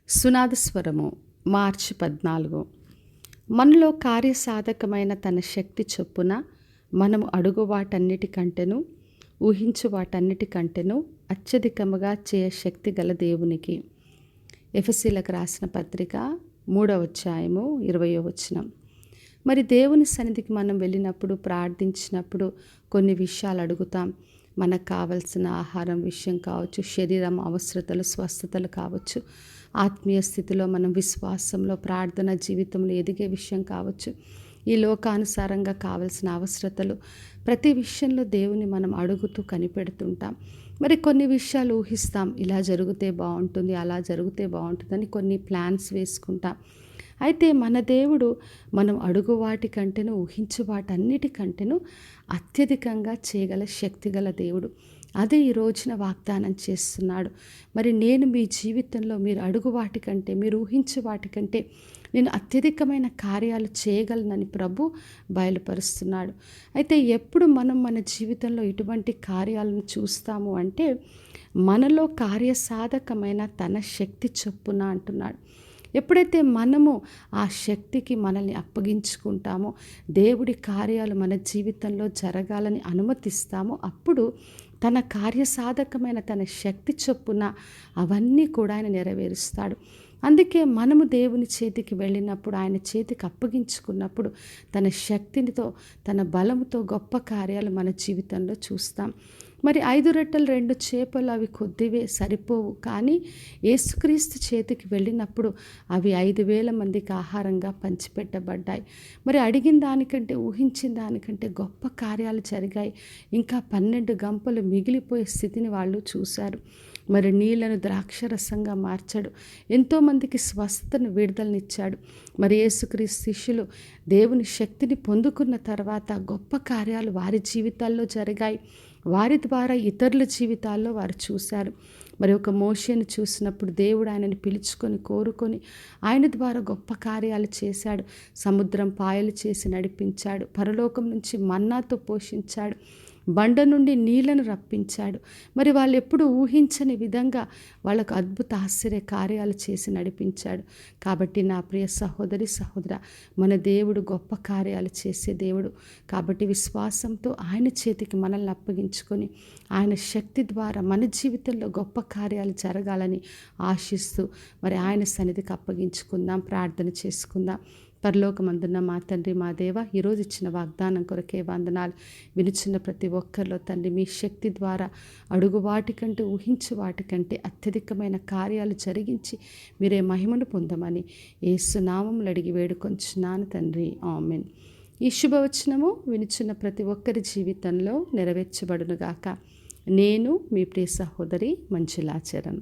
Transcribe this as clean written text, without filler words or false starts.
సునాద స్వరము మార్చి 14. మనలో కార్యసాధకమైన తన శక్తి చొప్పున మనము అడుగు వాటన్నిటికంటేను ఊహించు వాటన్నిటికంటేను అత్యధికముగా చేయ శక్తి గల దేవునికి. ఎఫెసీలకు రాసిన పత్రిక 3వ అధ్యాయము 20వ వచనం. మరి దేవుని సన్నిధికి మనం వెళ్ళినప్పుడు, ప్రార్థించినప్పుడు కొన్ని విషయాలు అడుగుతాం. మనకు కావలసిన ఆహారం విషయం కావచ్చు, శరీరం అవసరతలు, స్వస్థతలు కావచ్చు, ఆత్మీయ స్థితిలో మనం విశ్వాసంలో, ప్రార్థన జీవితంలో ఎదిగే విషయం కావచ్చు, ఈ లోకానుసారంగా కావలసిన అవసరతలు, ప్రతి విషయంలో దేవుని మనం అడుగుతూ కనిపెడుతుంటాం. మరి కొన్ని విషయాలు ఊహిస్తాం, ఇలా జరిగితే బాగుంటుంది, అలా జరిగితే బాగుంటుందని కొన్ని ప్లాన్స్ వేసుకుంటాం. అయితే మన దేవుడు మనం అడుగు వాటికంటేను ఊహించు వాటన్నిటికంటేను అత్యధికంగా చేయగల శక్తిగల దేవుడు. అదే ఈ రోజున వాగ్దానం చేస్తున్నాడు. మరి నేను మీ జీవితంలో మీరు అడుగు వాటికంటే, మీరు ఊహించే వాటికంటే నేను అత్యధికమైన కార్యాలు చేయగలనని ప్రభు బయలుపరుస్తున్నాడు. అయితే ఎప్పుడు మనం మన జీవితంలో ఇటువంటి కార్యాలను చూస్తాము అంటే, మనలో కార్యసాధకమైన తన శక్తి చొప్పున అంటున్నాడు. ఎప్పుడైతే మనము ఆ శక్తికి మనల్ని అప్పగించుకుంటామో, దేవుడి కార్యాలు మన జీవితంలో జరగాలని అనుమతిస్తామో, అప్పుడు తన కార్యసాధకమైన తన శక్తి చొప్పున అవన్నీ కూడా ఆయన నెరవేరుస్తాడు. అందుకే మనము దేవుని చేతికి వెళ్ళినప్పుడు, ఆయన చేతికి అప్పగించుకున్నప్పుడు తన శక్తితో, తన బలముతో గొప్ప కార్యాలు మన జీవితంలో చూస్తాం. మరి 5 రొట్టెలు 2 చేపలు అవి కొద్దివే, సరిపోవు. కానీ యేసుక్రీస్తు చేతికి వెళ్ళినప్పుడు అవి 5,000 మందికి ఆహారంగా పంచిపెట్టబడ్డాయి. మరి అడిగిన దానికంటే, ఊహించిన దానికంటే గొప్ప కార్యాలు జరిగాయి. ఇంకా 12 గంపలు మిగిలిపోయే స్థితిని వాళ్ళు చూశారు. మరి నీళ్లను ద్రాక్షరసంగా మార్చాడు. ఎంతోమందికి స్వస్థతను, విడుదలనిచ్చాడు. మరి యేసుక్రీస్తు శిష్యులు దేవుని శక్తిని పొందుకున్న తర్వాత గొప్ప కార్యాలు వారి జీవితాల్లో జరిగాయి. వారి ద్వారా ఇతరుల జీవితాల్లో వారు చూశారు. మరి ఒక మోషేను చూసినప్పుడు దేవుడు ఆయనని పిలుచుకొని, కోరుకొని ఆయన ద్వారా గొప్ప కార్యాలు చేశాడు. సముద్రం పాయలు చేసి నడిపించాడు. పరలోకం నుంచి మన్నాతో పోషించాడు. బండ నుండి నీళ్లను రప్పించాడు. మరి వాళ్ళు ఎప్పుడు ఊహించని విధంగా వాళ్ళకు అద్భుత ఆశ్చర్య కార్యాలు చేసి నడిపించాడు. కాబట్టి నా ప్రియ సహోదరి, సహోదర, మన దేవుడు గొప్ప కార్యాలు చేసే దేవుడు. కాబట్టి విశ్వాసంతో ఆయన చేతికి మనల్ని అప్పగించుకొని ఆయన శక్తి ద్వారా మన జీవితంలో గొప్ప కార్యాలు జరగాలని ఆశిస్తూ మరి ఆయన సన్నిధికి అప్పగించుకుందాం, ప్రార్థన చేసుకుందాం. పరలోకమందున్న మా తండ్రి, మా దేవ, ఈరోజు ఇచ్చిన వాగ్దానం కొరకే వందనాలు. వినుచున్న ప్రతి ఒక్కరిలో తండ్రి మీ శక్తి ద్వారా అడుగు వాటికంటే, ఊహించు వాటికంటే అత్యధికమైన కార్యాలు జరిగించి మీరే మహిమను పొందమని యేసు నామములో అడిగి వేడుకొంచున్నాను తండ్రి, ఆమేన్. ఈ శుభవచనము వినుచున్న ప్రతి ఒక్కరి జీవితంలో నెరవేర్చబడునుగాక. నేను మీ ప్రియ సహోదరి మంజులా చరణ్.